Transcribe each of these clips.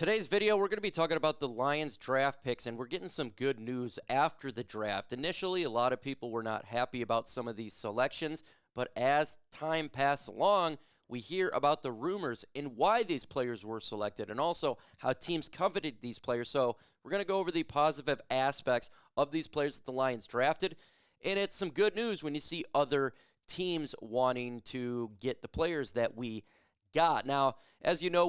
Today's video, we're going to be talking about the Lions draft picks, and we're getting some good news after the draft. Initially, a lot of people were not happy about some of these selections, but as time passed along, we hear about the rumors and why these players were selected, and also how teams coveted these players. So we're going to go over the positive aspects of these players that the Lions drafted, and it's some good news when you see other teams wanting to get the players that we got. Now, as you know,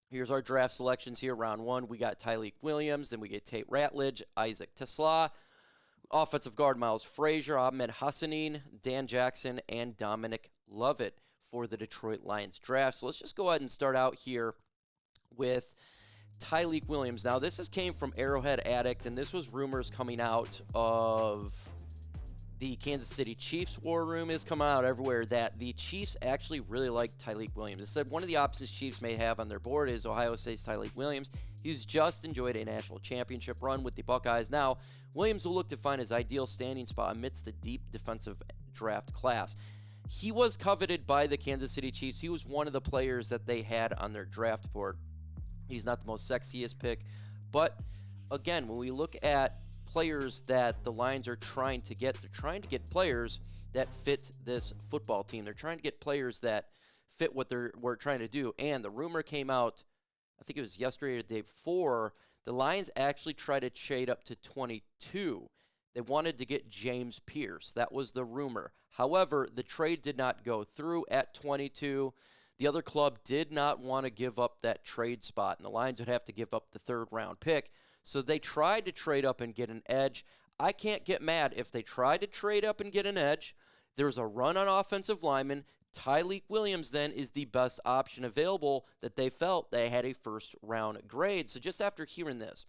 here's our draft selections here. Round one, we got Tyreek Williams. Then we get Tate Rattlage, Isaac Tesla, offensive guard Miles Frasier, Aman Hassan, Dan Jackson, and Dominic Loveit for the Detroit Lions draft. So let's just go ahead and start out here with Tyreek Williams. Now, this came from Arrowhead Addict, and this was rumors coming out of the Kansas City Chiefs war room is coming out everywhere that the Chiefs actually really like Tyreek Williams. It said one of the options Chiefs may have on their board is Ohio State's Tyreek Williams. He's just enjoyed a national championship run with the Buckeyes. Now, Williams will look to find his ideal standing spot amidst the deep defensive draft class. He was coveted by the Kansas City Chiefs. He was one of the players that they had on their draft board. He's not the most sexiest pick, but again, when we look at players that the Lions are trying to get, they're trying to get players that fit this football team. They're trying to get players that fit what we're trying to do. And the rumor came out, I think it was yesterday or the day before, the Lions actually tried to trade up to 22. They wanted to get James Pierce. That was the rumor. However, the trade did not go through at 22. The other club did not want to give up that trade spot, and the Lions would have to give up the third-round pick. So they tried to trade up and get an edge. I can't get mad if they tried to trade up and get an edge. There's a run on offensive linemen. Tyreek Williams then is the best option available that they felt they had a first-round grade. So just after hearing this,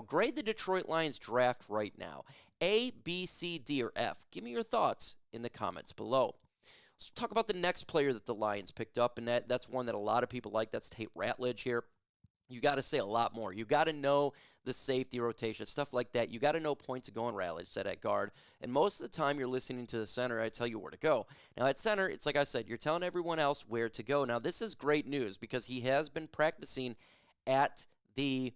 grade the Detroit Lions draft right now. A, B, C, D, or F. Give me your thoughts in the comments below. Let's talk about the next player that the Lions picked up, and that's one that a lot of people like. That's Tate Rattlage here. You got to say a lot more. You got to know the safety rotation, stuff like that. You got to know points to go on Rattlage set at guard. And most of the time you're listening to the center, I tell you where to go. Now at center, it's like I said, you're telling everyone else where to go. Now this is great news because he has been practicing at the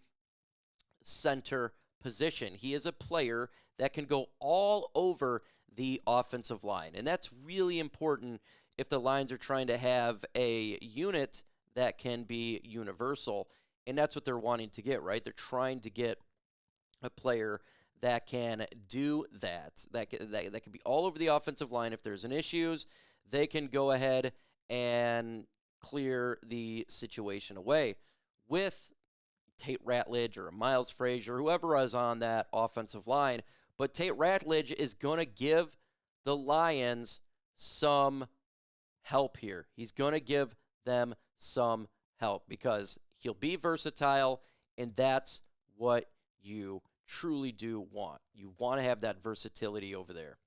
center position. He is a player that can go all over the offensive line. And that's really important if the Lions are trying to have a unit that can be universal. And that's what they're wanting to get, right? They're trying to get a player that can do that. That can be all over the offensive line. If there's an issues, they can go ahead and clear the situation away. With Tate Rattlage or Miles Frasier, whoever is on that offensive line. But Tate Rattlage is going to give the Lions some help here. He's going to give them some help because he'll be versatile, and that's what you truly do want. You want to have that versatility over there.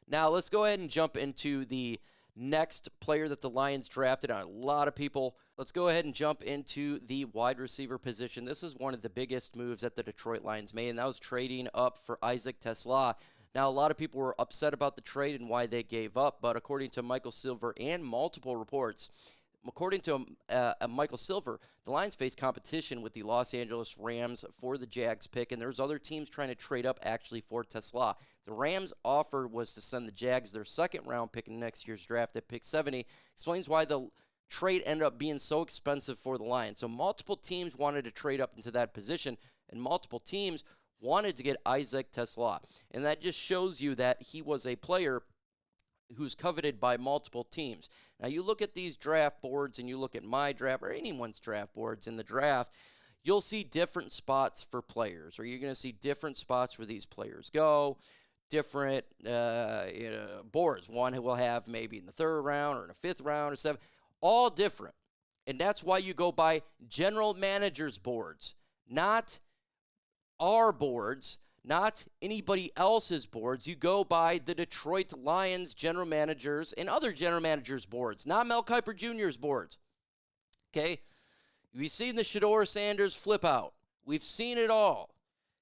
Now, let's go ahead and jump into the next player that the Lions drafted on a lot of people. Let's go ahead and jump into the wide receiver position. This is one of the biggest moves that the Detroit Lions made, and that was trading up for Isaac Tesla. Now, a lot of people were upset about the trade and why they gave up, but according to Michael Silver and multiple reports, according to Michael Silver, the Lions face competition with the Los Angeles Rams for the Jags pick, and there's other teams trying to trade up actually for Tesla. The Rams' offer was to send the Jags their second-round pick in next year's draft at pick 70. Explains why the trade ended up being so expensive for the Lions. So multiple teams wanted to trade up into that position, and multiple teams wanted to get Isaac Tesla. And that just shows you that he was a player who's coveted by multiple teams. Now, you look at these draft boards and you look at my draft or anyone's draft boards in the draft, you'll see different spots for players, or you're going to see different spots where these players go, different boards. One will have maybe in the third round or in the fifth round or seventh, all different. And that's why you go by general managers' boards, not our boards, not anybody else's boards. You go by the Detroit Lions general managers and other general managers' boards, not Mel Kiper Jr.'s boards. Okay? We've seen the Shedeur Sanders flip out. We've seen it all.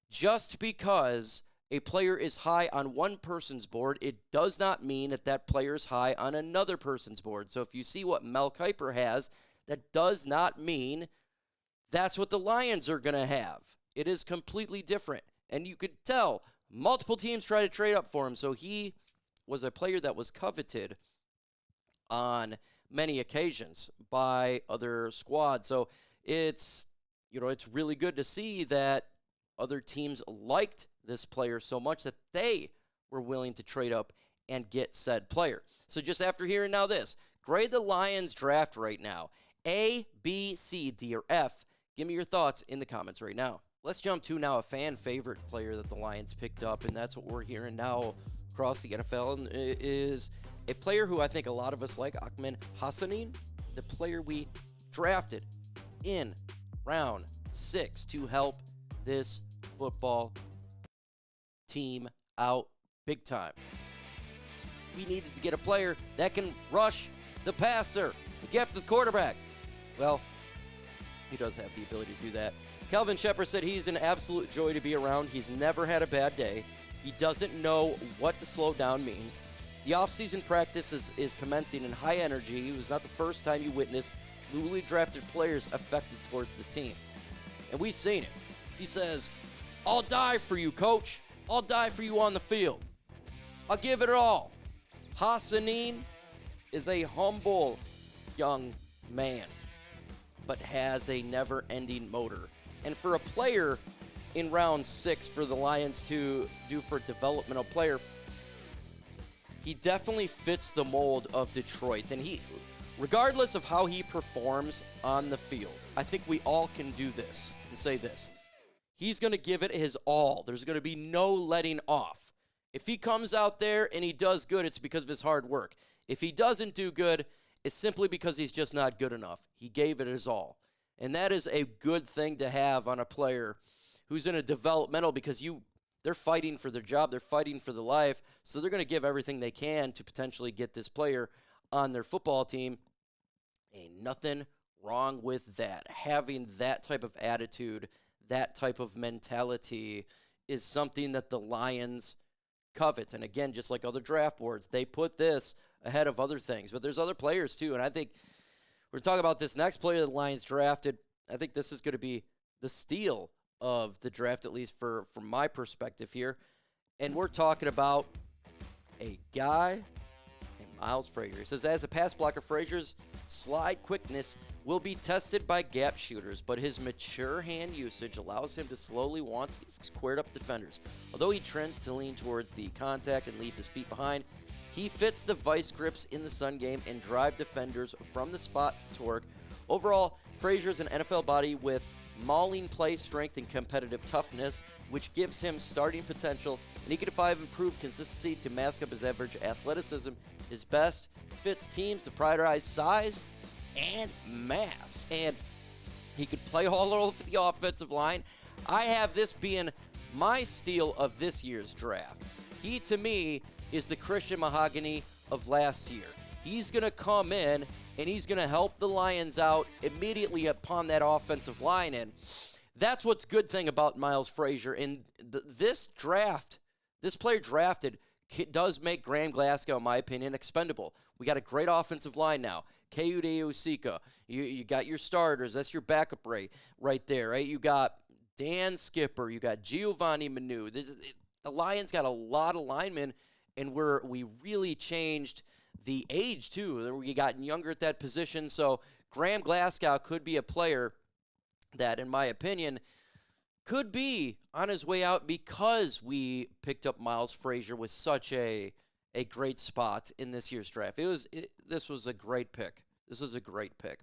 Just because a player is high on one person's board, it does not mean that that player is high on another person's board. So if you see what Mel Kiper has, that does not mean That's what the Lions are going to have. It is completely different. And you could tell multiple teams try to trade up for him. So he was a player that was coveted on many occasions by other squads. So it's really good to see that other teams liked this player so much that they were willing to trade up and get said player. So just after hearing now this, grade the Lions draft right now. A, B, C, D, or F. Give me your thoughts in the comments right now. Let's jump to now a fan favorite player that the Lions picked up, and that's what we're hearing now across the NFL, and is a player who I think a lot of us like, Aman Hassan, the player we drafted in round 6 to help this football team out big time. We needed to get a player that can rush the passer, get after the quarterback. Well, he does have the ability to do that. Calvin Shepard said he's an absolute joy to be around. He's never had a bad day. He doesn't know what the slow down means. The offseason practice is commencing in high energy. It was not the first time you witnessed newly drafted players affected towards the team. And we've seen it. He says, I'll die for you, coach. I'll die for you on the field. I'll give it all. Hassan is a humble young man, but has a never-ending motor. And for a player in round 6 for the Lions to do for a developmental player, he definitely fits the mold of Detroit. And he, regardless of how he performs on the field, I think we all can do this and say this. He's going to give it his all. There's going to be no letting off. If he comes out there and he does good, it's because of his hard work. If he doesn't do good, it's simply because he's just not good enough. He gave it his all. And that is a good thing to have on a player who's in a developmental, because they're fighting for their job, they're fighting for their life, so they're going to give everything they can to potentially get this player on their football team. Ain't nothing wrong with that. Having that type of attitude, that type of mentality is something that the Lions covet. And again, just like other draft boards, they put this ahead of other things. But there's other players too, and I think we're talking about this next player the Lions drafted. I think this is going to be the steal of the draft, at least from my perspective here. And we're talking about a guy named Miles Frasier. He says, as a pass blocker, Frazier's slide quickness will be tested by gap shooters, but his mature hand usage allows him to slowly once squared up defenders. Although he trends to lean towards the contact and leave his feet behind, he fits the vice grips in the sun game and drive defenders from the spot to torque. Overall, Frazier's an NFL body with mauling play strength and competitive toughness, which gives him starting potential, and he can improve consistency to mask up his average athleticism. His best fits teams to prioritize size and mass, and he could play all over the offensive line. I have this being my steal of this year's draft. He, to me, is the Christian Mahogany of last year. He's going to come in, and he's going to help the Lions out immediately upon that offensive line. And that's what's good thing about Miles Frasier. And this draft, this player drafted does make Graham Glasgow, in my opinion, expendable. We got a great offensive line now. Keude Osika, you got your starters. That's your backup right there, right? You got Dan Skipper. You got Giovanni Manu. The Lions got a lot of linemen, and we really changed the age, too. We got younger at that position. So Graham Glasgow could be a player that, in my opinion, could be on his way out because we picked up Miles Frasier with such a great spot in this year's draft. This was a great pick. This was a great pick.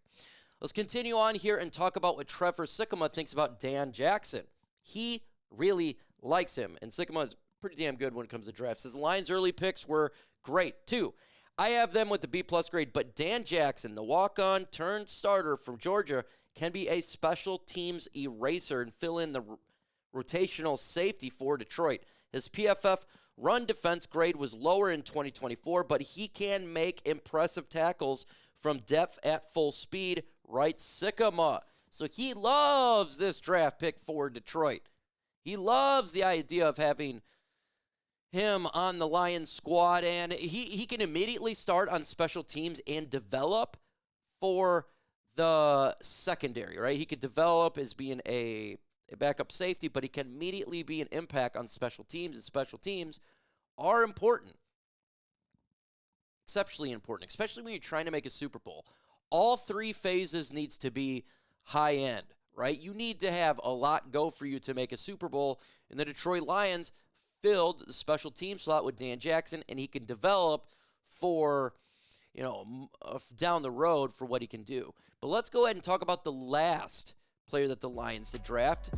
Let's continue on here and talk about what Trevor Sikkema thinks about Dan Jackson. He really likes him, and Sikkema is pretty damn good when it comes to drafts. His Lions' early picks were great, too. I have them with the B-plus grade, but Dan Jackson, the walk-on turned starter from Georgia, can be a special teams eraser and fill in the rotational safety for Detroit. His PFF run defense grade was lower in 2024, but he can make impressive tackles from depth at full speed, writes Sikkema. So he loves this draft pick for Detroit. He loves the idea of having him on the Lions squad, and he can immediately start on special teams and develop for the secondary, right? He could develop as being a backup safety, but he can immediately be an impact on special teams, and special teams are important. Exceptionally important, especially when you're trying to make a Super Bowl. All three phases needs to be high end, right? You need to have a lot go for you to make a Super Bowl, and the Detroit Lions filled the special team slot with Dan Jackson, and he can develop for, down the road for what he can do. But let's go ahead and talk about the last player that the Lions did draft,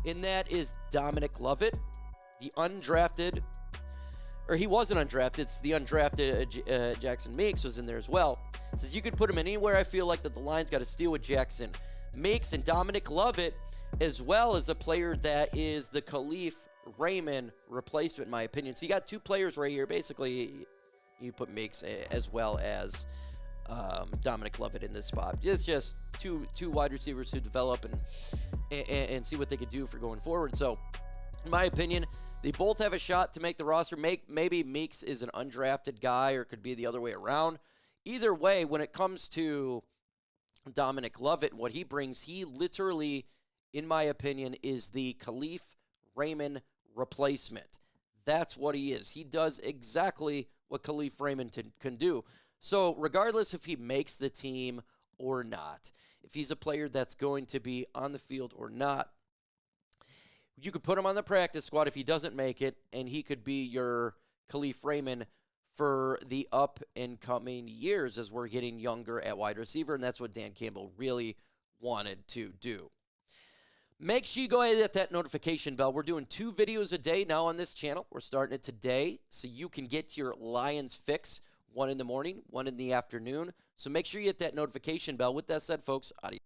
and that is Dominic Loveit, the undrafted, or he wasn't undrafted. It's the undrafted Jackson Meeks was in there as well. It says you could put him in anywhere. I feel like that the Lions got to steal with Jackson Meeks, and Dominic Loveit as well as a player that is the Khalif Raymond replacement, in my opinion. So you got two players right here. Basically, you put Meeks as well as Dominic Loveit in this spot. It's just two wide receivers to develop and see what they could do for going forward. So, in my opinion, they both have a shot to make the roster. Maybe Meeks is an undrafted guy, or it could be the other way around. Either way, when it comes to Dominic Loveit and what he brings, he literally, in my opinion, is the Khalif Raymond replacement. That's what he is. He does exactly what Khalif Raymond can do. So regardless if he makes the team or not, if he's a player that's going to be on the field or not, you could put him on the practice squad if he doesn't make it, and he could be your Khalif Raymond for the up and coming years as we're getting younger at wide receiver, and that's what Dan Campbell really wanted to do. Make sure you go ahead and hit that notification bell. We're doing 2 videos a day now on this channel. We're starting it today, so you can get your Lions fix, one in the morning, one in the afternoon. So make sure you hit that notification bell. With that said, folks, adios.